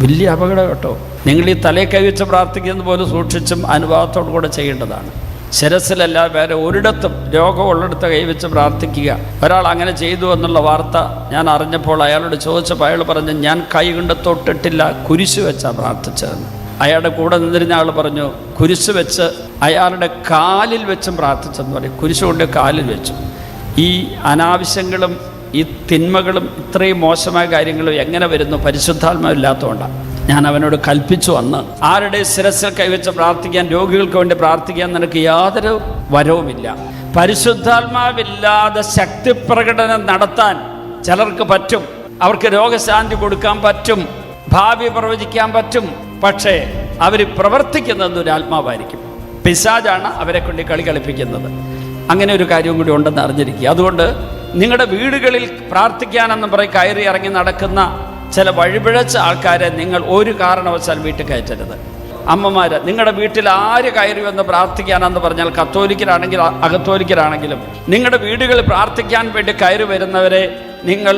വലിയ അപകടം കേട്ടോ. നിങ്ങൾ ഈ തലയെ കൈവച്ച് പ്രാർത്ഥിക്കുന്നത് പോലെ സൂക്ഷിച്ചും അനുഭവത്തോടു കൂടെ ചെയ്യേണ്ടതാണ്. ശിരസിലല്ല, വേറെ ഒരിടത്തും രോഗമുള്ളിടത്ത് കൈവച്ച് പ്രാർത്ഥിക്കുക. ഒരാൾ അങ്ങനെ ചെയ്തു എന്നുള്ള വാർത്ത ഞാൻ അറിഞ്ഞപ്പോൾ അയാളോട് ചോദിച്ചപ്പോൾ അയാൾ പറഞ്ഞു, ഞാൻ കൈ കൊണ്ട് തൊട്ടിട്ടില്ല, കുരിശ് വെച്ചാണ് പ്രാർത്ഥിച്ചതെന്ന്. അയാളുടെ കൂടെ നിന്നിരുന്ന ആൾ പറഞ്ഞു, കുരിശ് വെച്ച് അയാളുടെ കാലിൽ വെച്ചും പ്രാർത്ഥിച്ചെന്ന് പറയും. കുരിശ് കൊണ്ട് കാലിൽ വെച്ചു. ഈ അനാവശ്യങ്ങളും ഈ തിന്മകളും ഇത്രയും മോശമായ കാര്യങ്ങളും എങ്ങനെ വരുന്നു? പരിശുദ്ധാത്മാവില്ലാത്തതുകൊണ്ടാണ്. ഞാൻ അവനോട് കൽപ്പിച്ചു വന്ന് ആരുടെ ശിരസിൽ കൈവച്ച് പ്രാർത്ഥിക്കാൻ, രോഗികൾക്ക് വേണ്ടി പ്രാർത്ഥിക്കാൻ നിനക്ക് യാതൊരു വരവുമില്ല. പരിശുദ്ധാത്മാവില്ലാതെ ശക്തിപ്രകടനം നടത്താൻ ചിലർക്ക് പറ്റും. അവർക്ക് രോഗശാന്തി കൊടുക്കാൻ പറ്റും, ഭാവി പ്രവചിക്കാൻ പറ്റും. പക്ഷേ അവർ പ്രവർത്തിക്കുന്നത് ഒരു ആത്മാവായിരിക്കും. പിശാചാണ് അവരെ കൊണ്ട് കളി കളിപ്പിക്കുന്നത്. അങ്ങനെ ഒരു കാര്യവും കൂടി ഉണ്ടെന്ന് അറിഞ്ഞിരിക്കുക. അതുകൊണ്ട് നിങ്ങളുടെ വീടുകളിൽ പ്രാർത്ഥിക്കാനെന്ന് പറയും കയറി ഇറങ്ങി നടക്കുന്ന ചില വഴിപിഴച്ച ആൾക്കാരെ നിങ്ങൾ ഒരു കാരണവശാൽ വീട്ടിൽ കയറ്റരുത്. അമ്മമാർ, നിങ്ങളുടെ വീട്ടിൽ ആര് കയറി വന്ന് പ്രാർത്ഥിക്കാനെന്ന് പറഞ്ഞാൽ കത്തോലിക്കരാണെങ്കിൽ അകത്തോലിക്കരാണെങ്കിലും നിങ്ങളുടെ വീടുകളിൽ പ്രാർത്ഥിക്കാൻ വേണ്ടി കയറി വരുന്നവരെ നിങ്ങൾ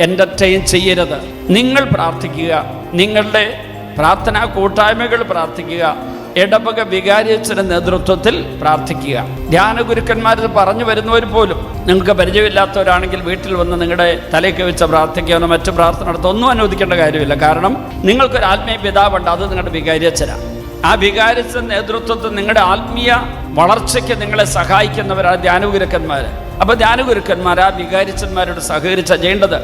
എൻ്റർടൈൻ ചെയ്യരുത്. നിങ്ങൾ പ്രാർത്ഥിക്കുക, നിങ്ങളുടെ പ്രാർത്ഥനാ കൂട്ടായ്മകൾ പ്രാർത്ഥിക്കുക, ഇടവക വികാരിയച്ഛൻ്റെ നേതൃത്വത്തിൽ പ്രാർത്ഥിക്കുക. ധ്യാനഗുരുക്കന്മാരിത് പറഞ്ഞു വരുന്നവർ പോലും നിങ്ങൾക്ക് പരിചയമില്ലാത്തവരാണെങ്കിൽ വീട്ടിൽ വന്ന് നിങ്ങളുടെ തലയ്ക്ക് വെച്ച് പ്രാർത്ഥിക്കാനോ മറ്റു പ്രാർത്ഥന നടത്താൻ ഒന്നും അനുവദിക്കേണ്ട കാര്യമില്ല. കാരണം നിങ്ങൾക്കൊരു ആത്മീയ പിതാവുണ്ട്, അത് നിങ്ങളുടെ വികാരിയച്ഛനാണ്. ആ വികാരിയച്ഛൻ നേതൃത്വത്തിൽ നിങ്ങളുടെ ആത്മീയ വളർച്ചയ്ക്ക് നിങ്ങളെ സഹായിക്കുന്നവരാണ് ധ്യാനഗുരുക്കന്മാർ. അപ്പോൾ ധ്യാനഗുരുക്കന്മാർ ആ വികാരിച്ചന്മാരോട് സഹകരിച്ചാണ് ചെയ്യേണ്ടത്.